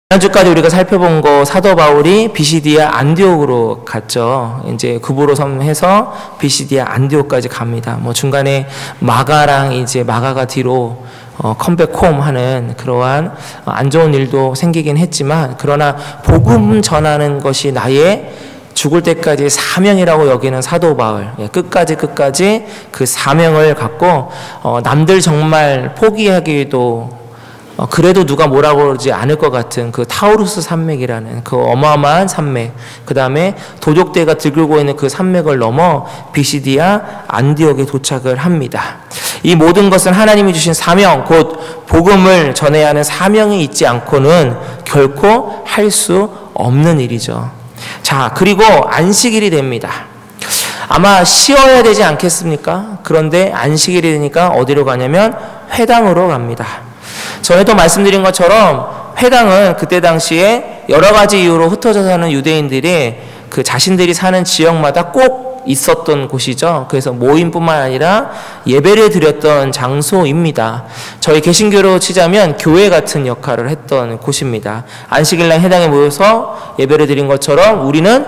지난주까지 우리가 살펴본 거 사도 바울이 비시디아 안디옥으로 갔죠. 이제 구부로 섬해서 비시디아 안디옥까지 갑니다. 뭐 중간에 마가랑 이제 마가가 뒤로 컴백홈 하는 그러한 안 좋은 일도 생기긴 했지만, 그러나 복음 전하는 것이 나의 죽을 때까지 사명이라고 여기는 사도 바울, 끝까지 그 사명을 갖고 남들 정말 포기하기도 그래도 누가 뭐라고 그러지 않을 것 같은 그 타우루스 산맥이라는 그 어마어마한 산맥, 그 다음에 도적대가 들고 있는 그 산맥을 넘어 비시디아 안디옥에 도착을 합니다. 이 모든 것은 하나님이 주신 사명, 곧 복음을 전해야 하는 사명이 있지 않고는 결코 할 수 없는 일이죠. 자, 그리고 안식일이 됩니다. 아마 쉬어야 되지 않겠습니까? 그런데 안식일이 되니까 어디로 가냐면 회당으로 갑니다. 전에도 말씀드린 것처럼 회당은 그때 당시에 여러 가지 이유로 흩어져 사는 유대인들이 그 자신들이 사는 지역마다 꼭 있었던 곳이죠. 그래서 모임뿐만 아니라 예배를 드렸던 장소입니다. 저희 개신교로 치자면 교회 같은 역할을 했던 곳입니다. 안식일날 회당에 모여서 예배를 드린 것처럼 우리는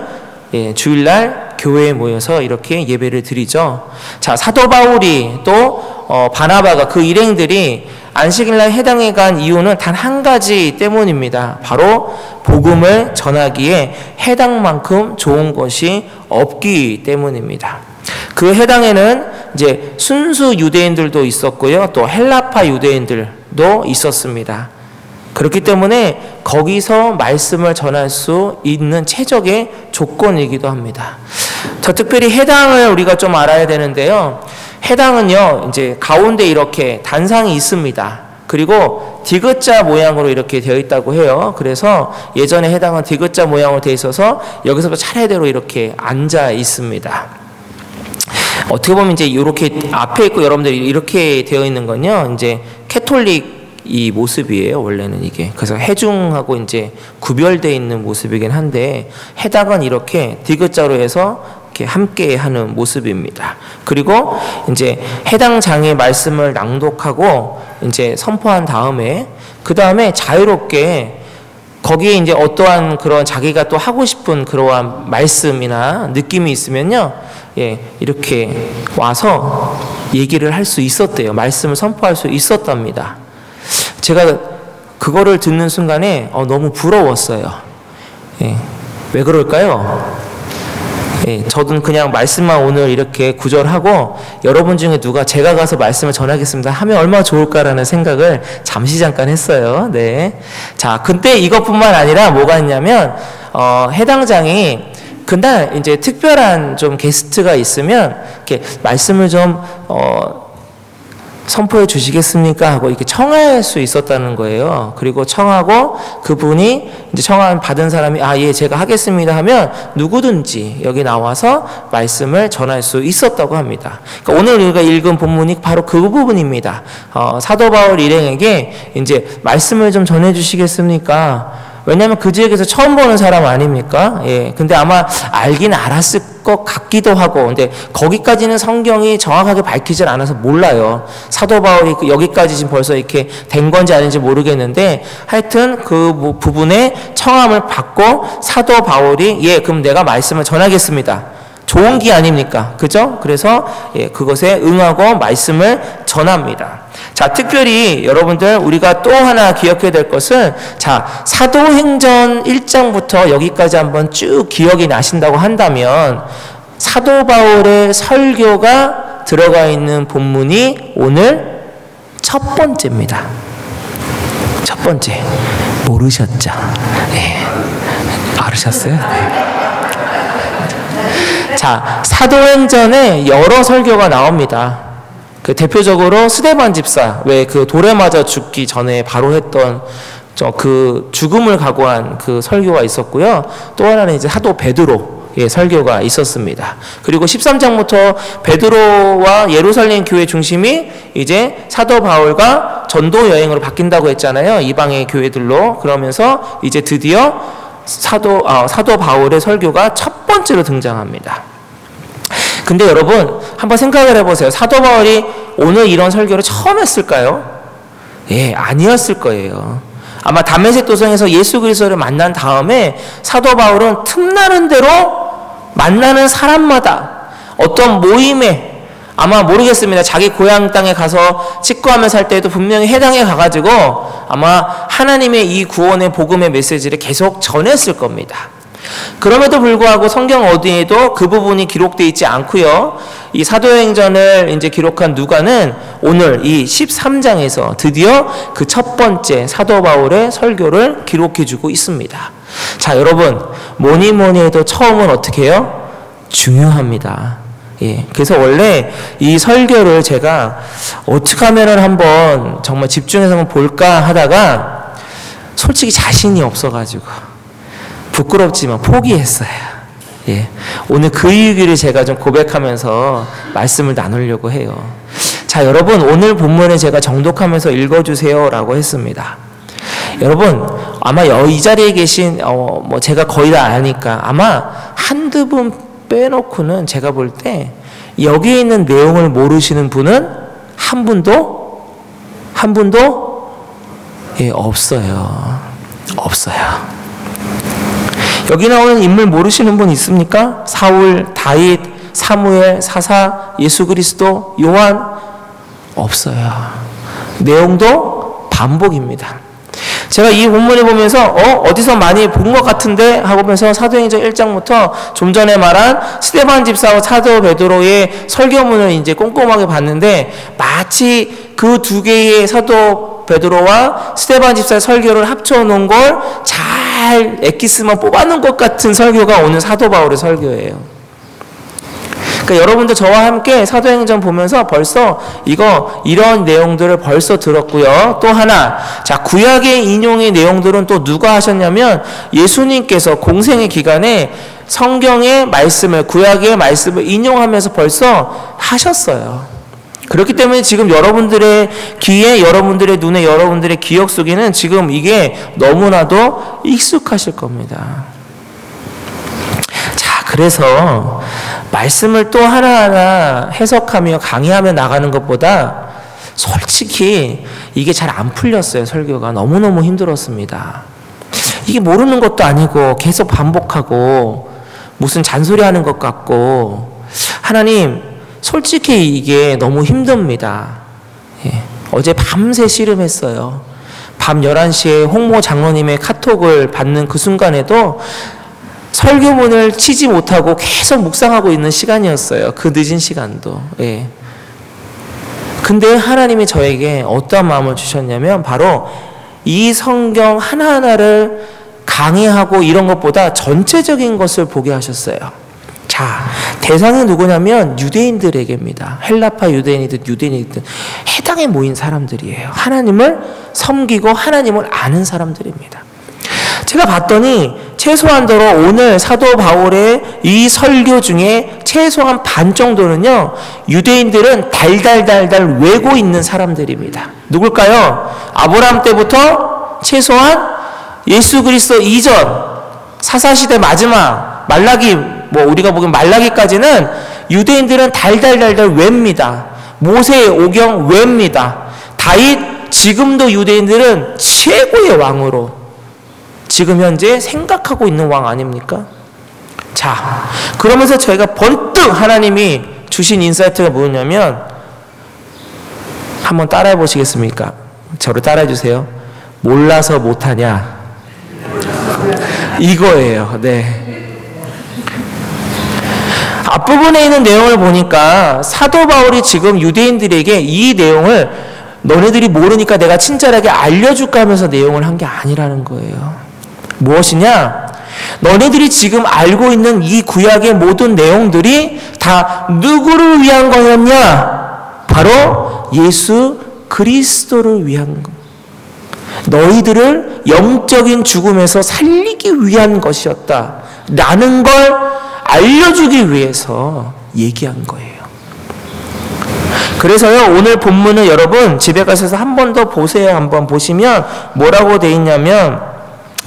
주일날 교회에 모여서 이렇게 예배를 드리죠. 자, 사도 바울이 또 바나바가 그 일행들이 안식일날 회당에 간 이유는 단 한 가지 때문입니다. 바로 복음을 전하기에 해당만큼 좋은 것이 없기 때문입니다. 그 회당에는 이제 순수 유대인들도 있었고요, 또 헬라파 유대인들도 있었습니다. 그렇기 때문에 거기서 말씀을 전할 수 있는 최적의 조건이기도 합니다. 더 특별히 해당을 우리가 좀 알아야 되는데요. 해당은요, 이제 가운데 이렇게 단상이 있습니다. 그리고 디귿자 모양으로 이렇게 되어 있다고 해요. 그래서 예전에 해당은 디귿자 모양으로 되어 있어서 여기서부터 차례대로 이렇게 앉아 있습니다. 어떻게 보면 이제 이렇게 앞에 있고 여러분들이 이렇게 되어 있는 건요, 이제 캐톨릭 이 모습이에요, 원래는 이게. 그래서 해중하고 이제 구별되어 있는 모습이긴 한데, 해당은 이렇게 디귿자로 해서 이렇게 함께 하는 모습입니다. 그리고 이제 해당 장의 말씀을 낭독하고 이제 선포한 다음에, 그 다음에 자유롭게 거기에 이제 어떠한 그런 자기가 또 하고 싶은 그러한 말씀이나 느낌이 있으면요, 이렇게 와서 얘기를 할 수 있었대요. 말씀을 선포할 수 있었답니다. 제가 그거를 듣는 순간에 너무 부러웠어요. 왜 그럴까요? 저는 그냥 말씀만 오늘 이렇게 구절하고 여러분 중에 누가 제가 가서 말씀을 전하겠습니다 하면 얼마나 좋을까라는 생각을 잠깐 했어요. 네. 자, 근데 이것뿐만 아니라 뭐가 있냐면 해당장이 그날 이제 특별한 좀 게스트가 있으면 이렇게 말씀을 좀 선포해 주시겠습니까? 하고 이렇게 청할 수 있었다는 거예요. 그리고 청하고 그분이 이제 청한 받은 사람이 예, 제가 하겠습니다 하면 누구든지 여기 나와서 말씀을 전할 수 있었다고 합니다. 그러니까 오늘 우리가 읽은 본문이 바로 그 부분입니다. 사도 바울 일행에게 이제 말씀을 좀 전해 주시겠습니까? 왜냐하면 그 지역에서 처음 보는 사람 아닙니까? 근데 아마 알긴 알았을 것 같기도 하고, 근데 거기까지는 성경이 정확하게 밝히질 않아서 몰라요. 사도 바울이 여기까지 지금 벌써 이렇게 된 건지 아닌지 모르겠는데, 하여튼 그 부분에 청함을 받고 사도 바울이 그럼 내가 말씀을 전하겠습니다. 좋은 기 아닙니까? 그죠? 그래서 그것에 응하고 말씀을 전합니다. 자, 특별히 여러분들 우리가 또 하나 기억해야 될 것은, 자, 사도행전 1장부터 여기까지 한번 쭉 기억이 나신다고 한다면 사도 바울의 설교가 들어가 있는 본문이 오늘 첫 번째입니다. 첫 번째. 모르셨죠? 알으셨어요? 자, 사도행전에 여러 설교가 나옵니다. 그 대표적으로 스데반 집사, 왜 그 돌에 맞아 죽기 전에 바로 했던 그 죽음을 각오한 그 설교가 있었고요. 또 하나는 이제 사도 베드로 설교가 있었습니다. 그리고 13장부터 베드로와 예루살렘 교회 중심이 이제 사도 바울과 전도 여행으로 바뀐다고 했잖아요. 이방의 교회들로. 그러면서 이제 드디어 사도 바울의 설교가 첫 번째로 등장합니다. 근데 여러분 한번 생각을 해보세요. 사도 바울이 오늘 이런 설교를 처음 했을까요? 아니었을 거예요. 아마 다메섹 도성에서 예수 그리스도를 만난 다음에 사도 바울은 틈나는 대로 만나는 사람마다 어떤 모임에 아마 모르겠습니다. 자기 고향 땅에 가서 직구하며 살 때에도 분명히 해당에 가가지고 아마 하나님의 이 구원의 복음의 메시지를 계속 전했을 겁니다. 그럼에도 불구하고 성경 어디에도 그 부분이 기록되어 있지 않고요. 이 사도행전을 이제 기록한 누가는 오늘 이 13장에서 드디어 그 첫 번째 사도 바울의 설교를 기록해주고 있습니다. 자, 여러분 뭐니 해도 처음은 어떻게 해요? 중요합니다. 예, 그래서 원래 이 설교를 제가 어떻게 하면은 한번 정말 집중해서 한번 볼까 하다가 솔직히 자신이 없어가지고 부끄럽지만 포기했어요. 예, 오늘 그 이유를 제가 좀 고백하면서 말씀을 나누려고 해요. 자, 여러분 오늘 본문을 제가 정독하면서 읽어주세요라고 했습니다. 여러분 아마 이 자리에 계신 뭐 제가 거의 다 아니까 아마 한두 분 빼놓고는 제가 볼 때 여기에 있는 내용을 모르시는 분은 한 분도 예, 없어요. 여기 나오는 인물 모르시는 분 있습니까? 사울, 다윗, 사무엘, 사사, 예수 그리스도, 요한 없어요. 내용도 반복입니다. 제가 이 본문을 보면서 어디서 많이 본 것 같은데 하면서 사도행전 1장부터 좀 전에 말한 스데반 집사와 사도 베드로의 설교문을 이제 꼼꼼하게 봤는데 마치 그 두 개의 사도 베드로와 스데반 집사의 설교를 합쳐놓은 걸 잘 엑기스만 뽑아놓은 것 같은 설교가 오늘 사도 바울의 설교예요. 그러니까 여러분들 저와 함께 사도행전 보면서 벌써 이런 내용들을 벌써 들었고요. 또 하나, 자, 구약의 인용의 내용들은 또 누가 하셨냐면 예수님께서 공생의 기간에 성경의 말씀을, 구약의 말씀을 인용하면서 벌써 하셨어요. 그렇기 때문에 지금 여러분들의 귀에, 여러분들의 눈에, 여러분들의 기억 속에는 지금 이게 너무나도 익숙하실 겁니다. 자, 그래서 말씀을 또 하나하나 해석하며 강의하며 나가는 것보다 솔직히 이게 잘 안 풀렸어요. 설교가 너무너무 힘들었습니다. 이게 모르는 것도 아니고 계속 반복하고 무슨 잔소리하는 것 같고 하나님 솔직히 이게 너무 힘듭니다. 예. 어제 밤새 씨름했어요. 밤 11시에 홍모 장로님의 카톡을 받는 그 순간에도 설교문을 치지 못하고 계속 묵상하고 있는 시간이었어요. 그 늦은 시간도. 예. 근데 하나님이 저에게 어떠한 마음을 주셨냐면 바로 이 성경 하나하나를 강의하고 이런 것보다 전체적인 것을 보게 하셨어요. 자, 대상이 누구냐면 유대인들에게입니다. 헬라파 유대인이든 유대인이든 해당에 모인 사람들이에요. 하나님을 섬기고 하나님을 아는 사람들입니다. 제가 봤더니 최소한도로 오늘 사도 바울의 이 설교 중에 최소한 반 정도는요, 유대인들은 달달달달 외고 있는 사람들입니다. 누굴까요? 아브라함 때부터 최소한 예수 그리스도 이전 사사시대 마지막 말라기, 뭐 우리가 보기엔 말라기까지는 유대인들은 달달달달 외입니다. 모세의 오경 외입니다. 다윗, 지금도 유대인들은 최고의 왕으로 지금 현재 생각하고 있는 왕 아닙니까? 자, 그러면서 저희가 번뜩 하나님이 주신 인사이트가 뭐냐면 한번 따라해 보시겠습니까? 저를 따라해 주세요. 몰라서 못하냐? 이거예요. 네. 앞부분에 있는 내용을 보니까 사도 바울이 지금 유대인들에게 이 내용을 너네들이 모르니까 내가 친절하게 알려줄까 하면서 내용을 한 게 아니라는 거예요. 무엇이냐? 너네들이 지금 알고 있는 이 구약의 모든 내용들이 다 누구를 위한 거였냐? 바로 예수 그리스도를 위한 것. 너희들을 영적인 죽음에서 살리기 위한 것이었다 라는 걸 알려주기 위해서 얘기한 거예요. 그래서요, 오늘 본문은 여러분 집에 가셔서 한 번 더 보세요. 한번 보시면 뭐라고 돼 있냐면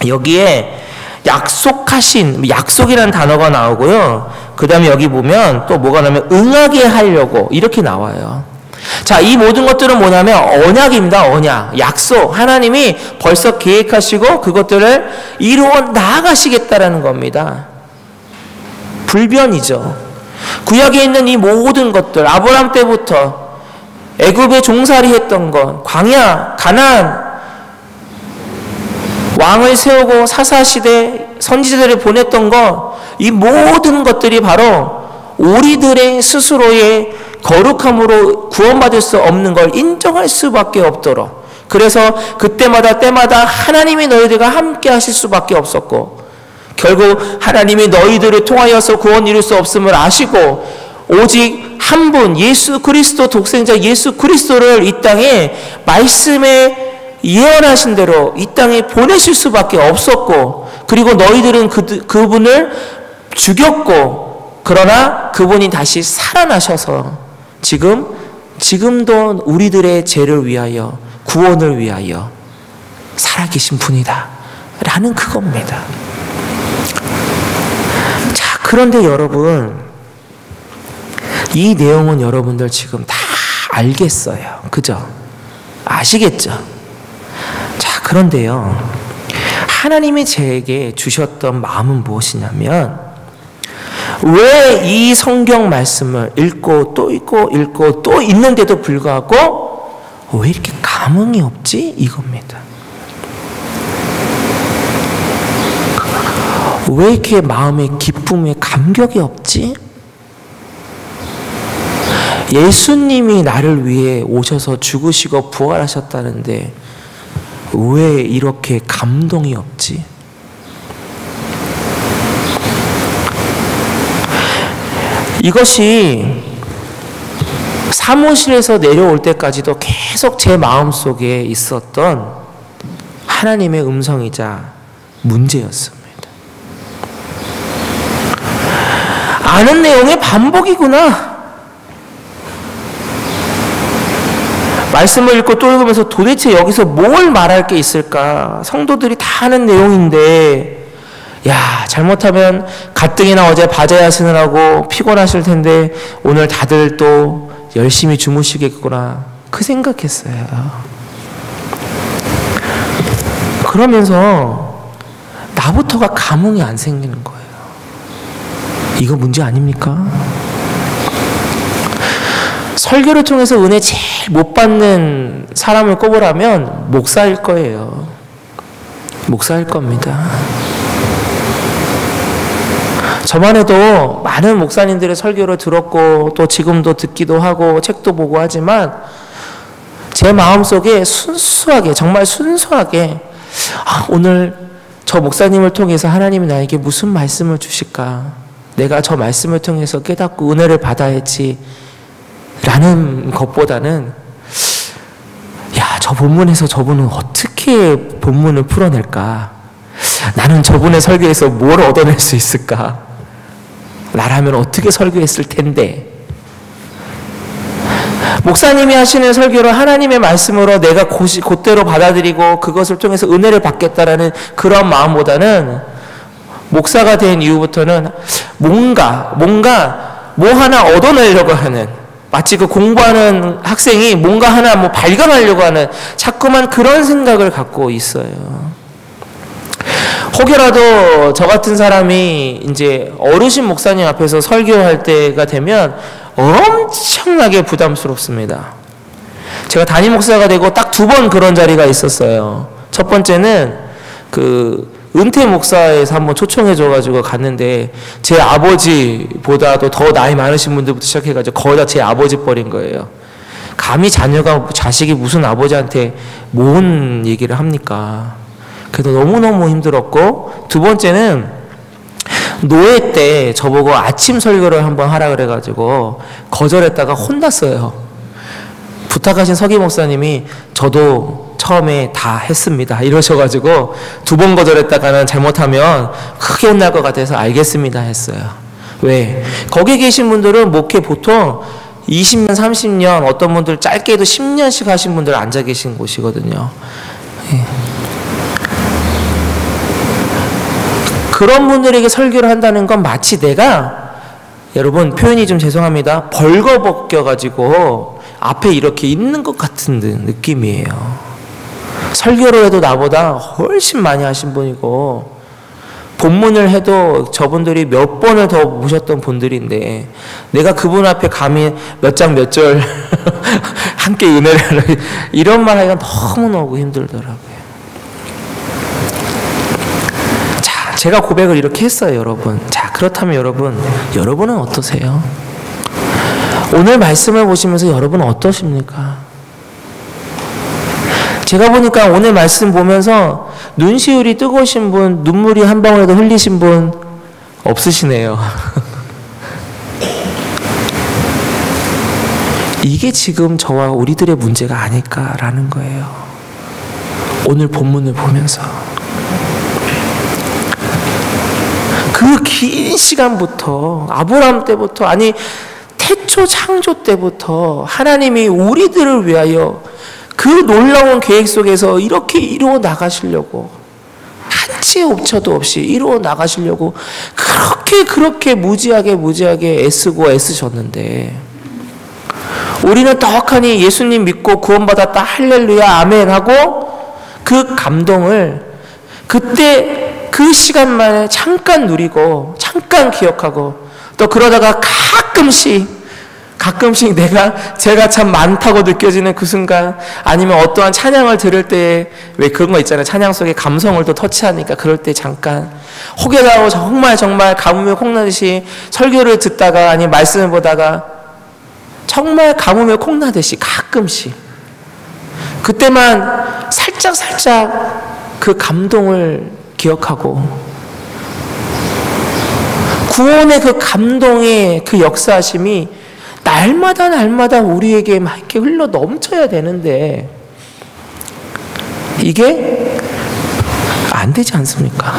여기에 약속하신, 약속이라는 단어가 나오고요. 그 다음에 여기 보면 또 뭐가 나오면 응하게 하려고 이렇게 나와요. 자, 이 모든 것들은 뭐냐면 언약입니다. 언약, 약속. 하나님이 벌써 계획하시고 그것들을 이루어 나아가시겠다라는 겁니다. 불변이죠. 구약에 있는 이 모든 것들, 아브라함 때부터 애굽에 종살이 했던 것, 광야, 가나안, 왕을 세우고 사사시대 선지자들을 보냈던 것, 이 모든 것들이 바로 우리들의 스스로의 거룩함으로 구원받을 수 없는 걸 인정할 수밖에 없도록, 그래서 그때마다 때마다 하나님이 너희들과 함께 하실 수밖에 없었고, 결국 하나님이 너희들을 통하여서 구원 이룰 수 없음을 아시고 오직 한 분 예수 그리스도, 독생자 예수 그리스도를 이 땅에 말씀에 예언하신 대로 이 땅에 보내실 수밖에 없었고, 그리고 너희들은 그분을 죽였고, 그러나 그분이 다시 살아나셔서 지금도 우리들의 죄를 위하여, 구원을 위하여 살아계신 분이다 라는 그겁니다. 자, 그런데 여러분, 이 내용은 여러분들 지금 다 알겠어요. 그죠? 아시겠죠? 자, 그런데요, 하나님이 제게 주셨던 마음은 무엇이냐면, 왜 이 성경 말씀을 읽고 또 읽고 읽고 또 읽는데도 불구하고 왜 이렇게 감흥이 없지? 이겁니다. 왜 이렇게 마음에 기쁨에 감격이 없지? 예수님이 나를 위해 오셔서 죽으시고 부활하셨다는데 왜 이렇게 감동이 없지? 이것이 사무실에서 내려올 때까지도 계속 제 마음속에 있었던 하나님의 음성이자 문제였습니다. 아는 내용의 반복이구나. 말씀을 읽고 또 읽으면서 도대체 여기서 뭘 말할 게 있을까? 성도들이 다 아는 내용인데, 야, 잘못하면 가뜩이나 어제 바자야 쓰느라고 피곤하실 텐데 오늘 다들 또 열심히 주무시겠구나, 그 생각했어요. 그러면서 나부터가 감흥이 안 생기는 거예요. 이거 문제 아닙니까? 설교를 통해서 은혜 제일 못 받는 사람을 꼽으라면 목사일 거예요. 목사일 겁니다. 저만 해도 많은 목사님들의 설교를 들었고 또 지금도 듣기도 하고 책도 보고 하지만 제 마음속에 순수하게, 정말 순수하게, 오늘 저 목사님을 통해서 하나님이 나에게 무슨 말씀을 주실까? 내가 저 말씀을 통해서 깨닫고 은혜를 받아야지 라는 것보다는, 야, 저 본문에서 저분은 어떻게 본문을 풀어낼까? 나는 저분의 설교에서 뭘 얻어낼 수 있을까? 나라면 어떻게 설교했을 텐데. 목사님이 하시는 설교를 하나님의 말씀으로 내가 곧대로 받아들이고 그것을 통해서 은혜를 받겠다라는 그런 마음보다는, 목사가 된 이후부터는 뭔가 뭐 하나 얻어내려고 하는, 마치 그 공부하는 학생이 뭔가 하나 뭐 발견하려고 하는 자꾸만 그런 생각을 갖고 있어요. 혹여라도 저 같은 사람이 이제 어르신 목사님 앞에서 설교할 때가 되면 엄청나게 부담스럽습니다. 제가 담임 목사가 되고 딱 2번 그런 자리가 있었어요. 첫 번째는 그 은퇴 목사에서 한번 초청해줘가지고 갔는데 제 아버지보다도 더 나이 많으신 분들부터 시작해가지고 거의 다 제 아버지 뻘인 거예요. 감히 자식이 무슨 아버지한테 뭔 얘기를 합니까? 그래도 너무너무 힘들었고, 2번째는 노예 때 저보고 아침 설교를 한번 하라 그래가지고 거절했다가 혼났어요. 부탁하신 서기 목사님이 저도 처음에 다 했습니다 이러셔가지고 2번 거절했다가는 잘못하면 크게 혼날 것 같아서 알겠습니다 했어요. 왜? 거기 계신 분들은 목회 보통 20년, 30년, 어떤 분들 짧게 해도 10년씩 하신 분들 앉아 계신 곳이거든요. 예. 그런 분들에게 설교를 한다는 건 마치 내가, 여러분 표현이 좀 죄송합니다, 벌거벗겨가지고 앞에 이렇게 있는 것 같은 느낌이에요. 설교를 해도 나보다 훨씬 많이 하신 분이고 본문을 해도 저분들이 몇 번을 더 보셨던 분들인데 내가 그분 앞에 감히 몇 장 몇 절 함께 은혜를 이런 말 하기가 너무너무 힘들더라고요. 자, 제가 고백을 이렇게 했어요, 여러분. 자, 그렇다면 여러분은 어떠세요? 오늘 말씀을 보시면서 여러분은 어떠십니까? 제가 보니까 오늘 말씀 보면서 눈시울이 뜨거우신 분, 눈물이 한 방울이라도 흘리신 분 없으시네요. 이게 지금 저와 우리들의 문제가 아닐까라는 거예요. 오늘 본문을 보면서 그 긴 시간부터 아브라함 때부터 아니 태초 창조 때부터 하나님이 우리들을 위하여 그 놀라운 계획 속에서 이렇게 이루어 나가시려고 한치의 옵차도 없이 이루어 나가시려고 그렇게 무지하게 애쓰고 애쓰셨는데 우리는 떡하니 예수님 믿고 구원받았다 할렐루야 아멘 하고 그 감동을 그때 그 시간만에 잠깐 누리고 잠깐 기억하고 또 그러다가 가끔씩 제가 참 많다고 느껴지는 그 순간 아니면 어떠한 찬양을 들을 때 왜 그런 거 있잖아요. 찬양 속에 감성을 또 터치하니까 그럴 때 잠깐 혹여라도 정말 가뭄에 콩나듯이 설교를 듣다가 아니면 말씀을 보다가 정말 가뭄에 콩나듯이 가끔씩 그때만 살짝 그 감동을 기억하고 구원의 그 감동의 그 역사하심이 날마다 우리에게 막 이렇게 흘러 넘쳐야 되는데 이게 안 되지 않습니까?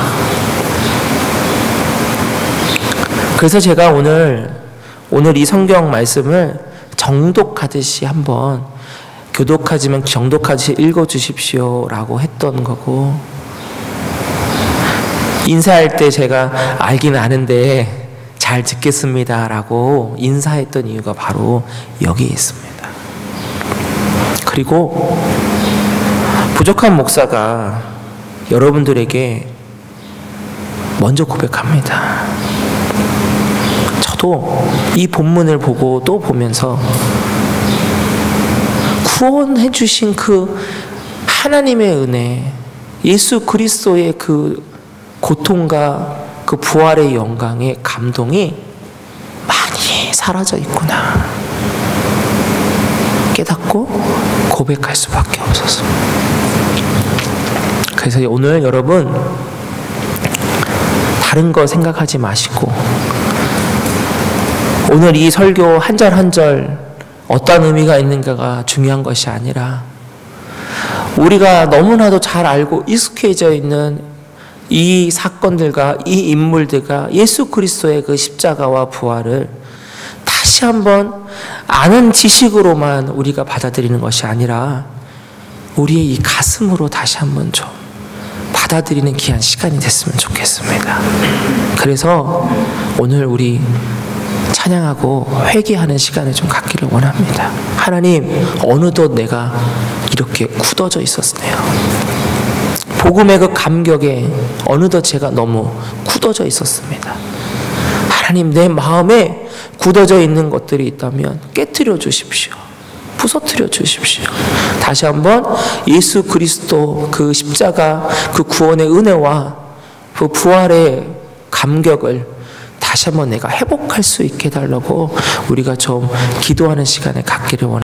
그래서 제가 오늘 이 성경 말씀을 정독하듯이 한번 교독하지만 정독하듯이 읽어주십시오 라고 했던 거고 인사할 때 제가 알긴 아는데 잘 듣겠습니다 라고 인사했던 이유가 바로 여기에 있습니다. 그리고 부족한 목사가 여러분들에게 먼저 고백합니다. 저도 이 본문을 보고 또 보면서 구원해 주신 그 하나님의 은혜, 예수 그리스도의 그 고통과 그 부활의 영광의 감동이 많이 사라져 있구나 깨닫고 고백할 수밖에 없었습니다. 그래서 오늘 여러분 다른 거 생각하지 마시고 오늘 이 설교 한 절 한 절 어떤 의미가 있는가가 중요한 것이 아니라 우리가 너무나도 잘 알고 익숙해져 있는 이 사건들과 이 인물들과 예수 그리스도의 그 십자가와 부활을 다시 한번 아는 지식으로만 우리가 받아들이는 것이 아니라 우리의 이 가슴으로 다시 한번 좀 받아들이는 귀한 시간이 됐으면 좋겠습니다. 그래서 오늘 우리 찬양하고 회개하는 시간을 좀 갖기를 원합니다. 하나님, 어느덧 내가 이렇게 굳어져 있었네요. 복음의 그 감격에 어느덧 제가 너무 굳어져 있었습니다. 하나님, 내 마음에 굳어져 있는 것들이 있다면 깨트려 주십시오. 부서뜨려 주십시오. 다시 한번 예수 그리스도 그 십자가 그 구원의 은혜와 그 부활의 감격을 다시 한번 내가 회복할 수 있게 해달라고 우리가 좀 기도하는 시간을 갖기를 원합니다.